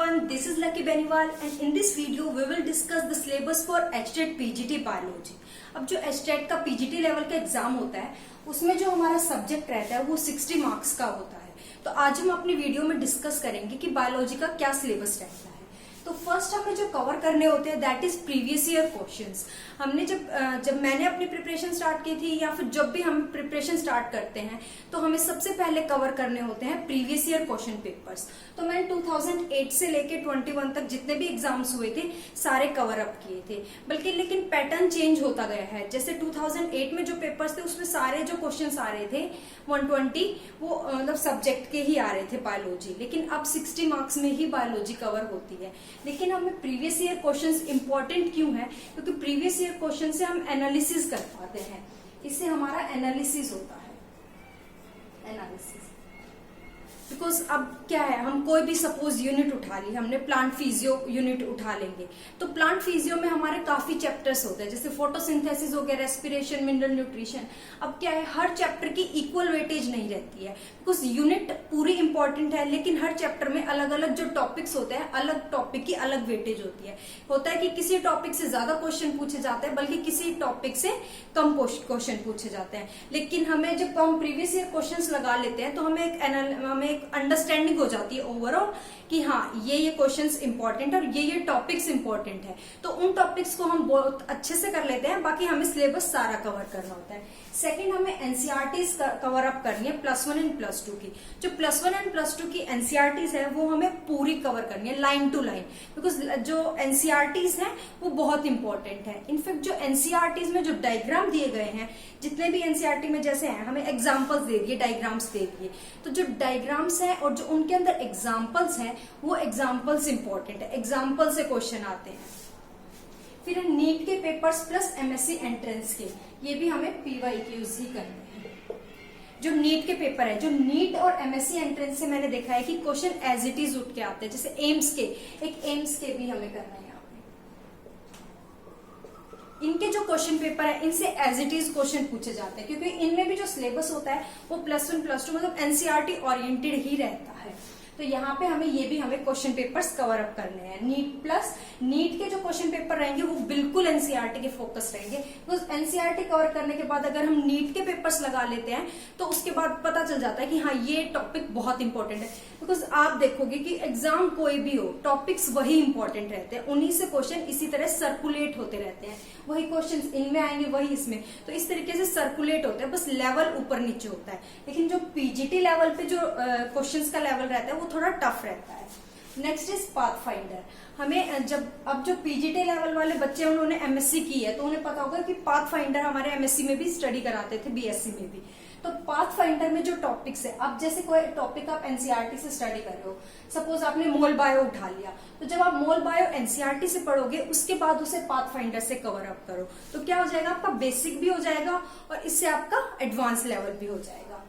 everyone, this is Lucky Beniwal and in this video we will discuss the syllabus for HTET PGT Biology। अब जो HTET का PGT level का exam होता है उसमें जो हमारा सब्जेक्ट रहता है वो 60 मार्क्स का होता है। तो आज हम अपनी वीडियो में डिस्कस करेंगे कि बायोलॉजी का क्या सिलेबस रहता है। तो फर्स्ट हमें जो कवर करने होते हैं that is previous year questions. हमने जब मैंने अपनी प्रिपरेशन स्टार्ट की थी या फिर जब भी हम प्रिपरेशन स्टार्ट करते हैं तो हमें सबसे पहले कवर करने होते हैं प्रीवियस ईयर क्वेश्चन पेपर्स। तो मैंने 2008 से लेके 21 तक जितने भी एग्जाम्स हुए थे सारे कवर अप किए थे, बल्कि लेकिन पैटर्न चेंज होता गया है। जैसे 2008 में जो पेपर्स थे उसमें सारे जो क्वेश्चन आ रहे थे 120 वो मतलब सब्जेक्ट के ही आ रहे थे बायोलॉजी, लेकिन अब 60 मार्क्स में ही बायोलॉजी कवर होती है। लेकिन हमें प्रीवियस ईयर क्वेश्चंस इंपॉर्टेंट क्यों है? क्योंकि प्रीवियस ईयर क्वेश्चन से हम एनालिसिस कर पाते हैं, इससे हमारा एनालिसिस होता है। एनालिसिस बिकॉज अब क्या है, हम कोई भी सपोज यूनिट उठा ली, हमने प्लांट फिजियो यूनिट उठा लेंगे तो प्लांट फिजियो में हमारे काफी चैप्टर्स होते हैं, जैसे फोटोसिंथेसिस हो गया, रेस्पिरेशन, मिनरल न्यूट्रिशन। अब क्या है, हर चैप्टर की इक्वल वेटेज नहीं रहती है बिकॉज यूनिट पूरी इंपॉर्टेंट है, लेकिन हर चैप्टर में अलग अलग जो टॉपिक्स होते हैं अलग टॉपिक की अलग वेटेज होती है। होता है कि किसी टॉपिक से ज्यादा क्वेश्चन पूछे जाते हैं, बल्कि किसी टॉपिक से कम क्वेश्चन पूछे जाते हैं। लेकिन हमें जब हम प्रीवियस ईयर क्वेश्चन लगा लेते हैं तो हमें एक अंडरस्टैंडिंग हो जाती है ओवरऑल कि हाँ ये क्वेश्चंस इंपॉर्टेंट और ये टॉपिक्स इंपॉर्टेंट है। तो उन टॉपिक्स को हम बहुत अच्छे से कर लेते हैं, बाकी हमें सिलेबस सारा कवर करना होता है। सेकंड, हमें एनसीईआरटीज कवर अप करनी है +1 एंड +2 की। जो +1 एंड +2 की एनसीईआरटीज है वो हमें पूरी कवर करनी है लाइन टू लाइन, बिकॉज जो एनसीईआरटीज है वो बहुत इंपॉर्टेंट है। इनफैक्ट जो एनसीईआरटीज में जो डायग्राम दिए गए हैं, जितने भी एनसीईआरटी में जैसे हैं, हमें एग्जाम्पल्स दे दिए, डायग्राम्स दे दिए, तो जो डायग्राम्स हैं और जो उनके अंदर एग्जाम्पल्स हैं वो एग्जाम्पल्स इंपॉर्टेंट है, एग्जाम्पल से क्वेश्चन आते हैं। फिर नीट के पेपर्स प्लस एमएससी एंट्रेंस के, ये भी हमें पीवाईक्यूज ही करने हैं। जो नीट के पेपर है, जो नीट और एमएससी एंट्रेंस से मैंने देखा है कि क्वेश्चन एज इट इज उठ के आते हैं, जैसे एम्स के, एक एम्स के भी हमें करना है। इनके जो क्वेश्चन पेपर है इनसे एज इट इज क्वेश्चन पूछे जाते हैं, क्योंकि इनमें भी जो सिलेबस होता है वो +1 +2 मतलब एनसीईआरटी ओरिएंटेड ही रहता है। तो यहाँ पे हमें क्वेश्चन पेपर्स कवर अप करने हैं। नीट के जो क्वेश्चन पेपर रहेंगे वो बिल्कुल एनसीईआरटी के फोकस रहेंगे। तो एनसीईआरटी कवर करने के बाद अगर हम नीट के पेपर्स लगा लेते हैं तो उसके बाद पता चल जाता है कि हाँ ये टॉपिक बहुत इंपॉर्टेंट है। बिकॉज आप देखोगे कि एग्जाम कोई भी हो, टॉपिक्स वही इंपॉर्टेंट रहते हैं, उन्हीं से क्वेश्चन इसी तरह सर्कुलेट होते रहते हैं। वही क्वेश्चन इनमें आएंगे, वही इसमें, तो इस तरीके से सर्कुलेट होते हैं, बस लेवल ऊपर नीचे होता है। लेकिन जो पीजीटी लेवल पे जो क्वेश्चंस का लेवल रहता है वो थोड़ा टफ रहता है। Next is pathfinder. हमें अब जो पीजीटी लेवल वाले बच्चे उन्होंने एमएससी की है तो उन्हें पता होगा कि पाथफाइंडर हमारे एमएससी में भी स्टडी कराते थे, बीएससी में भी। तो पाथफाइंडर में जो टॉपिक्स है, अब जैसे कोई टॉपिक आप एनसीईआरटी से स्टडी कर रहे हो, सपोज आपने मोल बायो उठा लिया, तो जब आप मोल बायो एनसीईआरटी से पढ़ोगे उसके बाद उसे पाथफाइंडर से कवर अप करो तो क्या हो जाएगा, आपका बेसिक भी हो जाएगा और इससे आपका एडवांस लेवल भी हो जाएगा।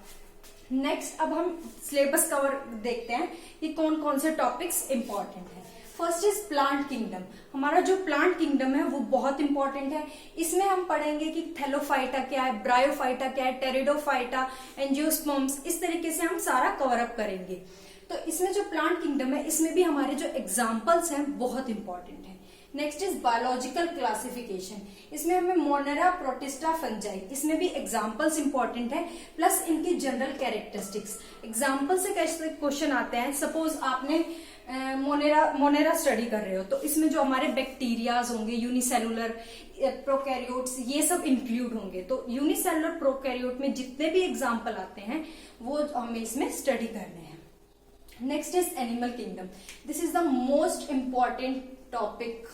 नेक्स्ट, अब हम सिलेबस कवर देखते हैं कि कौन कौन से टॉपिक्स इंपॉर्टेंट है। First is plant kingdom. हमारा जो प्लांट किंगडम है वो बहुत इंपॉर्टेंट है। इसमें हम पढ़ेंगे कि थैलोफाइटा क्या है, ब्रायोफाइटा क्या है, टेरिडोफाइटा, एंजियोस्पर्म्स, इस तरीके से हम सारा कवर अप करेंगे। तो इसमें जो प्लांट किंगडम है इसमें भी हमारे जो एग्जाम्पल्स हैं बहुत इंपॉर्टेंट है। Next is biological classification. इसमें हमें मोनेरा, प्रोटिस्टा, फंजाई, इसमें भी एग्जाम्पल्स इंपॉर्टेंट है, प्लस इनकी जनरल कैरेक्टरिस्टिक्स। एग्जाम्पल से कैसे क्वेश्चन आते हैं, सपोज आपने मोनेरा स्टडी कर रहे हो तो इसमें जो हमारे बैक्टीरियाज होंगे, यूनिसेलुलर, प्रोकैरियोट्स, ये सब इंक्लूड होंगे। तो यूनिसेलुलर, प्रोकैरियोट में जितने भी एग्जाम्पल आते हैं वो हमें इसमें स्टडी करने हैं। Next is animal kingdom. This is the most important topic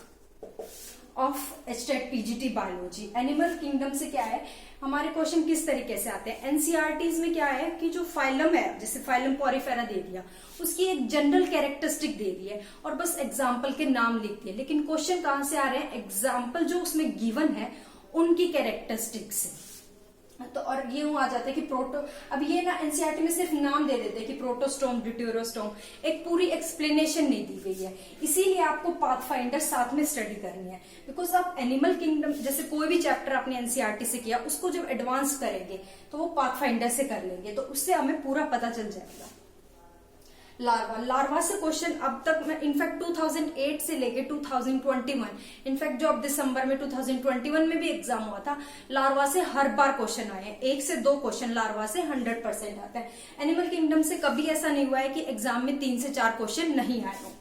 of HTET PGT biology. Animal kingdom से क्या है, हमारे क्वेश्चन किस तरीके से आते हैं। एनसीईआरटीज में क्या है कि जो फाइलम है, जैसे फाइलम पॉरीफेरा दे दिया, उसकी एक जनरल कैरेक्टरिस्टिक दे दी है और बस एग्जाम्पल के नाम लिख दिए, लेकिन क्वेश्चन कहां से आ रहे हैं, एग्जाम्पल जो उसमें गिवन है उनकी कैरेक्टरिस्टिक से। तो और ये आ जाता है कि अब ये ना एनसीईआरटी में सिर्फ नाम दे देते हैं कि प्रोटोस्टोम, ड्यूटेरोस्टोम, एक पूरी एक्सप्लेनेशन नहीं दी गई है। इसीलिए आपको पाथफाइंडर साथ में स्टडी करनी है, बिकॉज आप एनिमल किंगडम जैसे कोई भी चैप्टर आपने एनसीईआरटी से किया उसको जब एडवांस करेंगे तो वो पाथफाइंडर से कर लेंगे, तो उससे हमें पूरा पता चल जाएगा। लार्वा से क्वेश्चन अब तक मैं इनफैक्ट 2008 से लेके 2021, इनफैक्ट जो अब दिसंबर में 2021 में भी एग्जाम हुआ था, लार्वा से हर बार क्वेश्चन आए हैं। 1 से 2 क्वेश्चन लार्वा से 100% आता है। एनिमल किंगडम से कभी ऐसा नहीं हुआ है कि एग्जाम में 3 से 4 क्वेश्चन नहीं आए हो।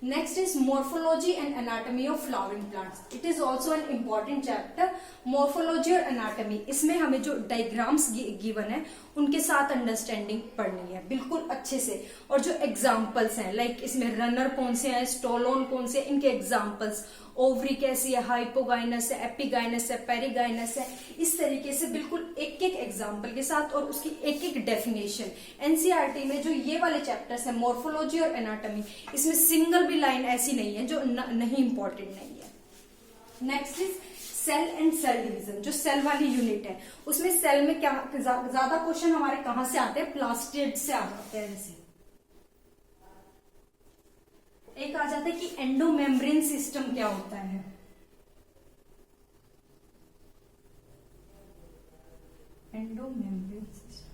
Next is morphology and anatomy of flowering plants. It is also an important chapter. Morphology और anatomy, इसमें हमें जो डायग्राम्स गिवन है उनके साथ अंडरस्टैंडिंग पढ़नी है बिल्कुल अच्छे से, और जो एग्जाम्पल्स हैं लाइक इसमें रनर कौन से हैं, स्टोलोन कौन से, इनके एग्जाम्पल्स, ओवरी कैसी है, हाइपोगाइनस है, एपिगाइनस है, पेरिगाइनस है, इस तरीके से बिल्कुल एक एक एग्जाम्पल के साथ और उसकी एक एक डेफिनेशन। एनसीईआरटी में जो ये वाले चैप्टर्स है मॉर्फोलॉजी और एनाटॉमी, इसमें सिंगल भी लाइन ऐसी नहीं है जो नहीं इंपॉर्टेंट नहीं है। Next is cell and cell division. जो सेल वाली यूनिट है उसमें सेल में क्या ज्यादा क्वेश्चन हमारे कहां से आते हैं, प्लास्टिड से आ जाते हैं। जैसे एक आ जाता है कि एंडोमेम्ब्रेन सिस्टम क्या होता है, एंडोमेम्ब्रेन सिस्टम,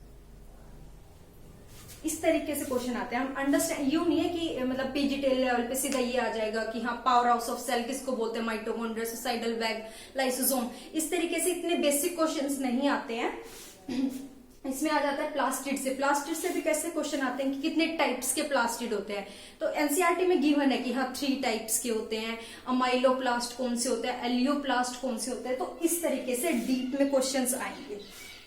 इस तरीके से क्वेश्चन आते हैं। हम अंडरस्टैंड, यूं नहीं है कि मतलब पीजीटी लेवल पे सीधा ये आ जाएगा कि हाँ पावर हाउस ऑफ सेल किसको बोलते हैं, माइटोकॉन्ड्रिया, सुसाइडल बैग, लाइसोसोम, इस तरीके से इतने बेसिक क्वेश्चंस नहीं आते हैं। इसमें आ जाता है प्लास्टिड से। प्लास्टिड से भी कैसे क्वेश्चन आते हैं कि कितने टाइप्स के प्लास्टिड होते हैं, तो एनसीईआरटी में गिवन है कि हाँ 3 टाइप्स के होते हैं, अमाइलोप्लास्ट कौन से होते हैं, एलियोप्लास्ट कौन से होते हैं, तो इस तरीके से डीप में क्वेश्चंस आएंगे।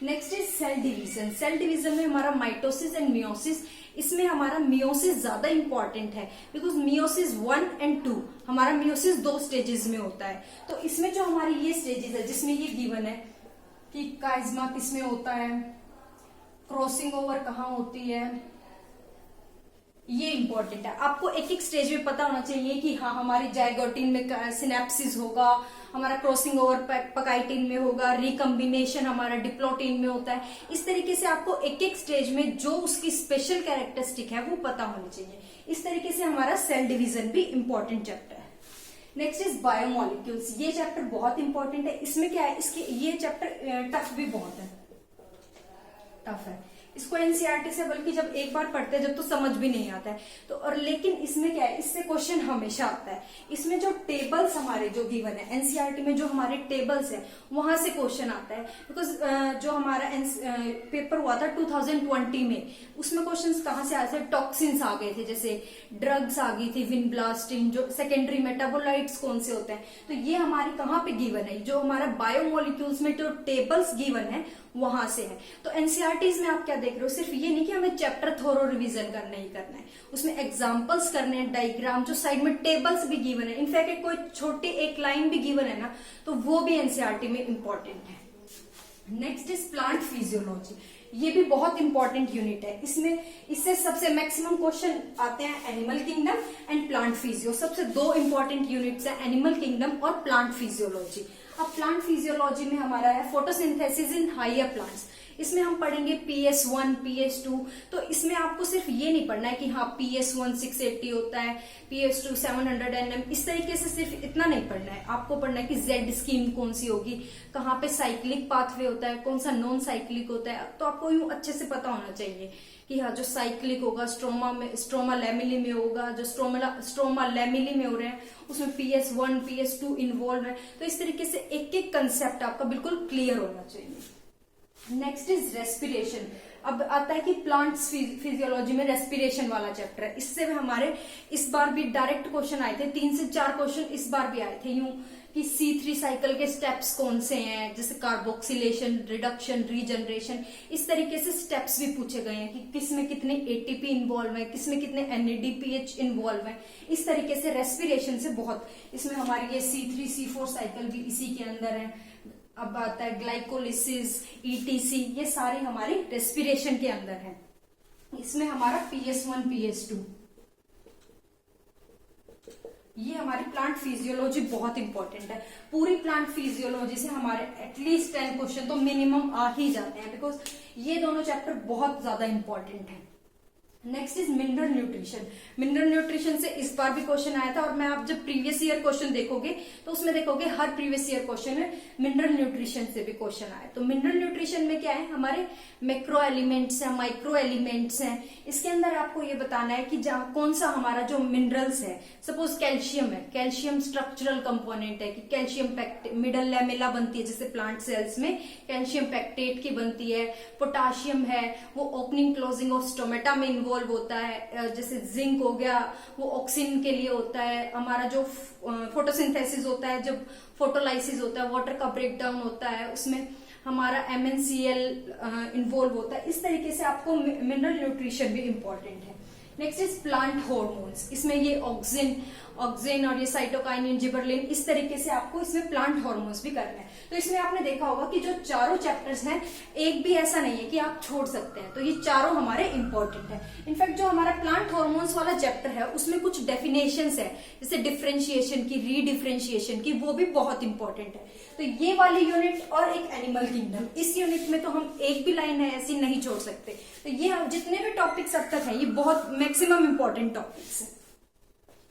Next is cell division. Cell division में हमारा माइटोसिस एंड मियोसिस, इसमें हमारा मियोसिस ज्यादा इंपॉर्टेंट है बिकॉज मियोसिस 1 and 2, हमारा मियोसिस 2 स्टेजेस में होता है। तो इसमें जो हमारी ये स्टेजेस है जिसमें ये गिवन है कि काइज्मा किसमें होता है, क्रॉसिंग ओवर कहाँ होती है, ये इंपॉर्टेंट है। आपको एक एक स्टेज में पता होना चाहिए कि हाँ हमारी जाइगोटिन में सिनेप्सिस होगा, हमारा क्रॉसिंग ओवर पकाइटिन में होगा, रिकम्बिनेशन हमारा डिप्लोटिन में होता है। इस तरीके से आपको एक एक स्टेज में जो उसकी स्पेशल कैरेक्टरिस्टिक है वो पता होनी चाहिए। इस तरीके से हमारा सेल डिवीजन भी इंपॉर्टेंट चैप्टर है। Next is biomolecules. ये चैप्टर बहुत इंपॉर्टेंट है। इसमें क्या है, इसके ये चैप्टर टफ भी बहुत है, टफ है। इसको एनसीईआरटी से बल्कि जब एक बार पढ़ते हैं जब तो समझ भी नहीं आता है, तो और लेकिन इसमें क्या है, इससे क्वेश्चन हमेशा आता है। इसमें जो टेबल्स हमारे जो गिवन है एनसीईआरटी में, जो हमारे टेबल्स है वहां से क्वेश्चन आता है। बिकॉज जो हमारा पेपर हुआ था 2020 में, उसमें क्वेश्चंस कहाँ से आए थे, टॉक्सिन्स आ गए थे, जैसे ड्रग्स आ गई थी, विनब्लास्टिन, जो सेकेंडरी मेटाबोलाइट्स कौन से होते हैं, तो ये हमारी कहाँ पे गिवन है, जो हमारा बायोमोलिक्यूल्स में जो टेबल्स गिवन है वहां से है। तो एनसीईआरटीज में आप क्या देख रहे हो, सिर्फ ये नहीं कि हमें चैप्टर थोरो रिवीजन करना ही करना है, उसमें एग्जांपल्स करने हैं, डायग्राम, जो साइड में टेबल्स भी गिवन है, इनफैक्ट कोई छोटी एक लाइन भी गिवन है ना, तो वो भी एनसीईआरटी में इंपॉर्टेंट है। Next is plant physiology. ये भी बहुत इंपॉर्टेंट यूनिट है। इससे सबसे मैक्सिमम क्वेश्चन आते हैं animal kingdom and plant physio. सबसे 2 इंपॉर्टेंट यूनिट्स है, एनिमल किंगडम और प्लांट फिजियोलॉजी। अब प्लांट फिजियोलॉजी में हमारा है फोटोसिंथेसिस इन हायर प्लांट्स। इसमें हम पढ़ेंगे PS1, PS2। तो इसमें आपको सिर्फ ये नहीं पढ़ना है कि हाँ PS1 680 होता है, PS2 700 Nm, इस तरीके से सिर्फ इतना नहीं पढ़ना है। आपको पढ़ना है कि Z स्कीम कौन सी होगी, कहाँ पे साइक्लिक पाथवे होता है, कौन सा नॉन साइक्लिक होता है। तो आपको यूं अच्छे से पता होना चाहिए कि हाँ जो साइक्लिक होगा स्ट्रोमा लैमिली में होगा, जो स्ट्रोमा लैमिली में हो रहे हैं उसमें PS1 PS2 इन्वॉल्व है। तो इस तरीके से एक एक कंसेप्ट आपका बिल्कुल क्लियर होना चाहिए। Next is respiration. अब आता है कि प्लांट्स फिजियोलॉजी में रेस्पिरेशन वाला चैप्टर है। इससे भी हमारे इस बार भी डायरेक्ट क्वेश्चन आए थे, 3 से 4 क्वेश्चन इस बार भी आए थे यूं कि C3 साइकिल के स्टेप्स कौन से हैं, जैसे कार्बोक्सिलेशन, रिडक्शन, रीजनरेशन, इस तरीके से स्टेप्स भी पूछे गए हैं कि किसमें कितने ATP इन्वॉल्व है, किसमें कितने NADPH इन्वॉल्व है। इस तरीके से रेस्पिरेशन से बहुत, इसमें हमारी ये C3 C4 साइकिल भी इसी के अंदर है। अब आता है ग्लाइकोलिसिस, ETC, ये सारे हमारे रेस्पिरेशन के अंदर है। इसमें हमारा PS1 PS2, ये हमारी प्लांट फिजियोलॉजी बहुत इंपॉर्टेंट है। पूरी प्लांट फिजियोलॉजी से हमारे एटलीस्ट 10 क्वेश्चन तो मिनिमम आ ही जाते हैं, बिकॉज ये दोनों चैप्टर बहुत ज्यादा इंपॉर्टेंट है। Next is mineral nutrition. Mineral nutrition से इस बार भी क्वेश्चन आया था, और मैं आप जब प्रीवियस ईयर क्वेश्चन देखोगे तो उसमें देखोगे हर प्रीवियस ईयर क्वेश्चन में मिनरल न्यूट्रिशन से भी क्वेश्चन आया। तो मिनरल न्यूट्रिशन में क्या है, हमारे मैक्रो एलिमेंट्स हैं, माइक्रो एलिमेंट्स हैं। इसके अंदर आपको ये बताना है कि जहाँ कौन सा हमारा जो मिनरल्स है, सपोज कैल्शियम है, कैल्शियम स्ट्रक्चरल कंपोनेंट है कि कैल्शियम मिडल लैमेला बनती है जैसे प्लांट सेल्स में कैल्शियम पैक्टेट की बनती है। पोटाशियम है वो ओपनिंग क्लोजिंग ऑफ स्टोमेटा में इन्वॉल्व होता है। जैसे जिंक हो गया वो ऑक्सीजन के लिए होता है। हमारा जो फोटोसिंथेसिस होता है, जब फोटोलाइसिस होता है, वाटर का ब्रेकडाउन होता है, उसमें हमारा MnCl इन्वॉल्व होता है। इस तरीके से आपको मिनरल न्यूट्रिशन भी इंपॉर्टेंट है। Next is plant hormones. इसमें ये ऑक्सिन और ये साइटोकाइनिन, जिबरलिन, इस तरीके से आपको इसमें प्लांट हॉर्मोन्स भी करना है। तो इसमें आपने देखा होगा कि जो चारों चैप्टर्स हैं, एक भी ऐसा नहीं है कि आप छोड़ सकते हैं। तो ये चारों हमारे इंपॉर्टेंट है। इनफैक्ट जो हमारा प्लांट हॉर्मोन्स वाला चैप्टर है उसमें कुछ डेफिनेशंस है, जैसे डिफरेंशिएशन की, रीडिफरेंशिएशन की, वो भी बहुत इंपॉर्टेंट है। तो ये वाली यूनिट और एक एनिमल किंगडम, इस यूनिट में तो हम एक भी लाइन है ऐसी नहीं छोड़ सकते। तो ये जितने भी टॉपिक्स अब तक है ये बहुत मैक्सिमम इंपॉर्टेंट टॉपिक्स है।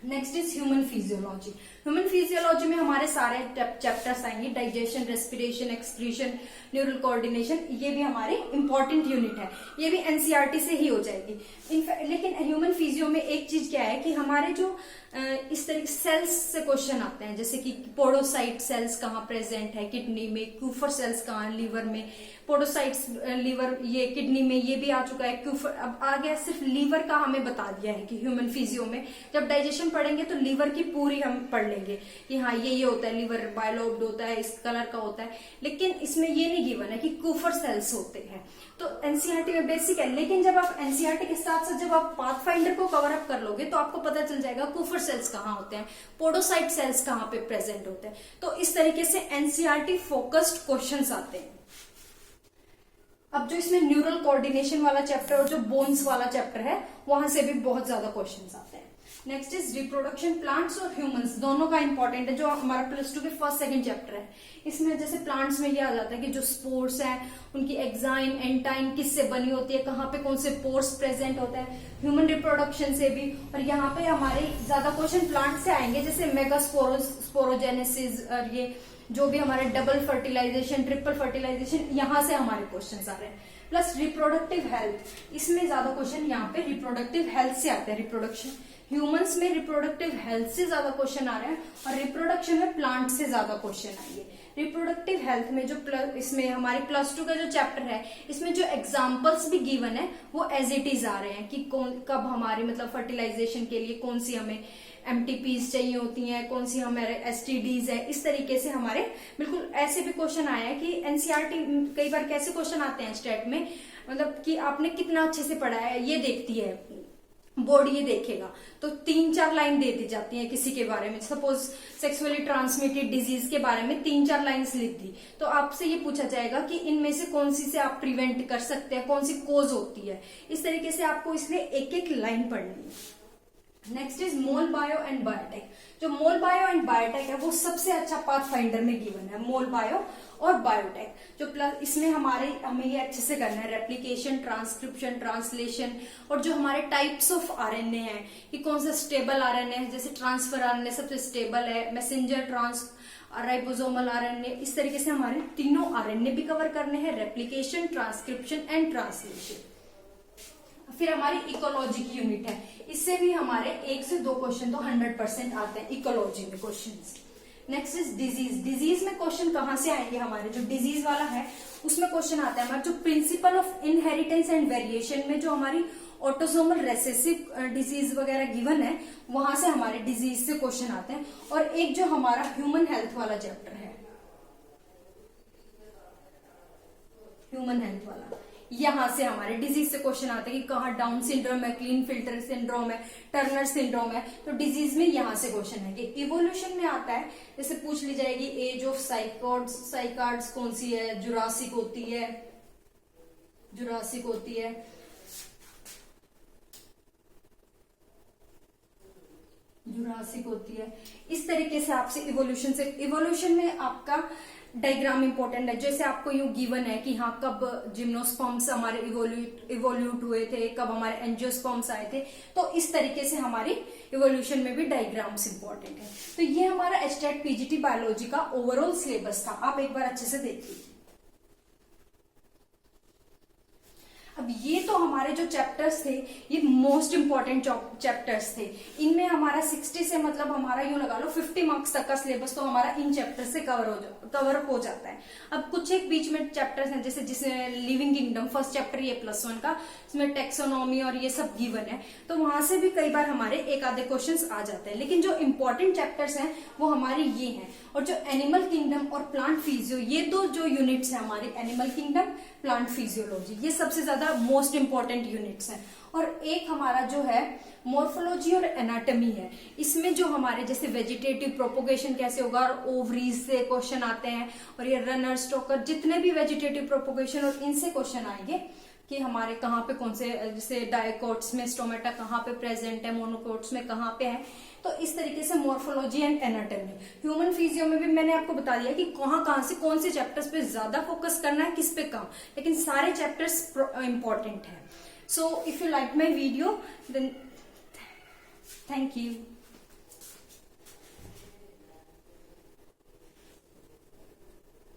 Next is human physiology. Human physiology में हमारे सारे चैप्टर्स आएंगे, digestion, respiration, excretion, neural coordination. ये भी हमारी इंपॉर्टेंट यूनिट है, ये भी एनसीईआरटी से ही हो जाएगी। लेकिन ह्यूमन फिजियो में एक चीज क्या है कि हमारे जो इस तरीके सेल्स से क्वेश्चन आते हैं, जैसे कि पोडोसाइट सेल्स कहाँ प्रेजेंट है किडनी में, क्यूफर सेल्स कहाँ लीवर में, पोडोसाइट्स लीवर ये किडनी में, ये भी आ चुका है। क्यूफर अब आ गया, सिर्फ लीवर का हमें बता दिया है कि ह्यूमन फिजियो में जब डाइजेशन पढ़ेंगे तो लीवर की पूरी हम पढ़ लेंगे कि हाँ ये होता है, लीवर बायलोब्ड होता है, इस कलर का होता है। लेकिन इसमें ये नहीं गिवन है कि क्यूफर सेल्स होते हैं। तो एनसीईआरटी में बेसिक है, लेकिन जब आप एनसीईआरटी के साथ साथ जब आप पाथफाइंडर को कवर अप कर लोगे तो आपको पता चल जाएगा क्यूफर सेल्स कहाँ होते हैं, पोडोसाइट सेल्स कहाँ पे प्रेजेंट होते हैं। तो इस तरीके से एनसीईआरटी फोकस्ड क्वेश्चंस आते हैं। अब जो इसमें न्यूरल कोऑर्डिनेशन वाला चैप्टर और जो बोन्स वाला चैप्टर है वहां से भी बहुत ज्यादा क्वेश्चंस आते हैं। Next is reproduction. प्लांट्स और ह्यूमंस दोनों का इंपॉर्टेंट है, जो हमारा +2 के फर्स्ट सेकंड चैप्टर है। इसमें जैसे प्लांट्स में ये आ जाता है कि जो स्पोर्स हैं उनकी एक्साइन एंटाइन किससे बनी होती है, कहाँ पे कौन से पोर्स प्रेजेंट होता है, ह्यूमन रिप्रोडक्शन से भी। और यहाँ पे हमारे ज्यादा क्वेश्चन प्लांट से आएंगे, जैसे मेगास्पोरोजेनेसिस और ये जो भी हमारे डबल फर्टिलाइजेशन, ट्रिपल फर्टिलाइजेशन, यहाँ से हमारे क्वेश्चंस आ रहे हैं। प्लस रिप्रोडक्टिव हेल्थ, इसमें ज्यादा क्वेश्चन यहाँ पे रिप्रोडक्टिव हेल्थ से आते हैं। रिप्रोडक्शन ह्यूमंस में रिप्रोडक्टिव हेल्थ से ज्यादा क्वेश्चन आ रहे हैं, और रिप्रोडक्शन में प्लांट से ज्यादा क्वेश्चन आएंगे। रिप्रोडक्टिव हेल्थ में जो इसमें हमारे +2 का जो चैप्टर है, इसमें जो एग्जाम्पल्स भी गिवन है वो एज इट इज आ रहे हैं कि कब हमारी मतलब फर्टिलाइजेशन के लिए कौन सी हमें MTPs चाहिए होती हैं, कौन सी हमारे STDs है। इस तरीके से हमारे बिल्कुल ऐसे भी क्वेश्चन आए हैं कि एनसीईआरटी कई बार कैसे क्वेश्चन आते हैं स्टेट में, मतलब कि आपने कितना अच्छे से पढ़ा है ये देखती है बोर्ड, ये देखेगा तो 3-4 लाइन दे दी जाती है किसी के बारे में। सपोज सेक्सुअली ट्रांसमिटेड डिजीज के बारे में 3-4 लाइंस लिख दी, तो आपसे ये पूछा जाएगा कि इनमें से कौन सी से आप प्रिवेंट कर सकते हैं, कौन सी कोज होती है। इस तरीके से आपको इसलिए एक लाइन पढ़नी है। Next is mole bio and biotech. जो मोल बायो एंड बायोटेक है वो सबसे अच्छा पाथफाइंडर में गिवन है, मोल बायो और बायोटेक। जो प्लस इसमें हमें ये अच्छे से करना है, रेप्लिकेशन, ट्रांसक्रिप्शन, ट्रांसलेशन, और जो हमारे टाइप्स ऑफ RNA हैं कि कौन सा स्टेबल RNA है, जैसे ट्रांसफर RNA सबसे स्टेबल है, मैसेंजर राइबोसोमल RNA। इस तरीके से हमारे तीनों RNA भी कवर करने हैं, रेप्लिकेशन, ट्रांसक्रिप्शन एंड ट्रांसलेशन। फिर हमारी इकोलॉजी की यूनिट है, इससे भी हमारे 1 से 2 क्वेश्चन तो 100% आते हैं इकोलॉजी में questions. Next is disease. Disease में क्वेश्चन कहां से आएंगे, हमारे जो डिजीज वाला है उसमें क्वेश्चन आता है हमारा जो principle of inheritance and variation में जो हमारी ऑटोसोमल रेसेसिव डिजीज वगैरह गिवन है, वहां से हमारे डिजीज से क्वेश्चन आते हैं। और एक जो हमारा ह्यूमन हेल्थ वाला चैप्टर है, ह्यूमन हेल्थ वाला, यहां से हमारे डिजीज से क्वेश्चन आते हैं कि कहाँ डाउन सिंड्रोम है, क्लीन फिल्टर सिंड्रोम है, टर्नर सिंड्रोम है। तो डिजीज में यहां से क्वेश्चन है कि इवोल्यूशन में आता है, जैसे पूछ ली जाएगी एज ऑफ साइकार्ड्स कौन सी है, जुरासिक होती है, जुरासिक होती है, जुरासिक होती है। इस तरीके से आपसे इवोल्यूशन में आपका डायग्राम इंपॉर्टेंट है, जैसे आपको यूं गिवन है कि हाँ कब जिम्नोस्पर्म्स हमारे इवोल्यूट हुए थे, कब हमारे एंजियोस्पर्म्स आए थे, तो इस तरीके से हमारी इवोल्यूशन में भी डायग्राम्स इंपॉर्टेंट है। तो ये हमारा एचटेट पीजीटी बायोलॉजी का ओवरऑल सिलेबस था, आप एक बार अच्छे से देखिए। अब ये तो हमारे जो चैप्टर्स थे ये मोस्ट इंपॉर्टेंट चैप्टर्स थे, इनमें हमारा 60 से मतलब हमारा यूं लगा लो 50 मार्क्स तक का सिलेबस तो हमारा इन चैप्टर से कवर हो जाता है। अब कुछ एक बीच में चैप्टर्स हैं, जैसे जिसमें लिविंग किंगडम फर्स्ट चैप्टर ये +1 का, इसमें टेक्सोनॉमी और ये सब गिवन है, तो वहां से भी कई बार हमारे एक आधे क्वेश्चंस आ जाते हैं। लेकिन जो इंपॉर्टेंट चैप्टर्स हैं वो हमारे ये हैं, और जो एनिमल किंगडम और प्लांट फिजियो, ये दो जो यूनिट्स हैं हमारी, एनिमल किंगडम, प्लांट फिजियोलॉजी, ये सबसे ज्यादा मोस्ट इंपॉर्टेंट यूनिट्स हैं। और एक हमारा जो है मॉर्फोलॉजी और एनाटॉमी है, इसमें जो हमारे जैसे वेजिटेटिव प्रोपोगेशन कैसे होगा, और ओवरीज से क्वेश्चन आते हैं, और ये रनर स्टॉकर, जितने भी वेजिटेटिव प्रोपोगेशन और इनसे क्वेश्चन आएंगे कि हमारे कहाँ पे कौन से, जैसे डायकोट्स में स्टोमेटा कहाँ पे प्रेजेंट है, मोनोकोट्स में कहाँ पे है, तो इस तरीके से morphology and anatomy. Human physio में भी मैंने आपको बता दिया कि कहाँ से कौन से चैप्टर्स पे ज्यादा फोकस करना है, किस पे कम, लेकिन सारे चैप्टर्स इंपॉर्टेंट है। So if you like my video then thank you.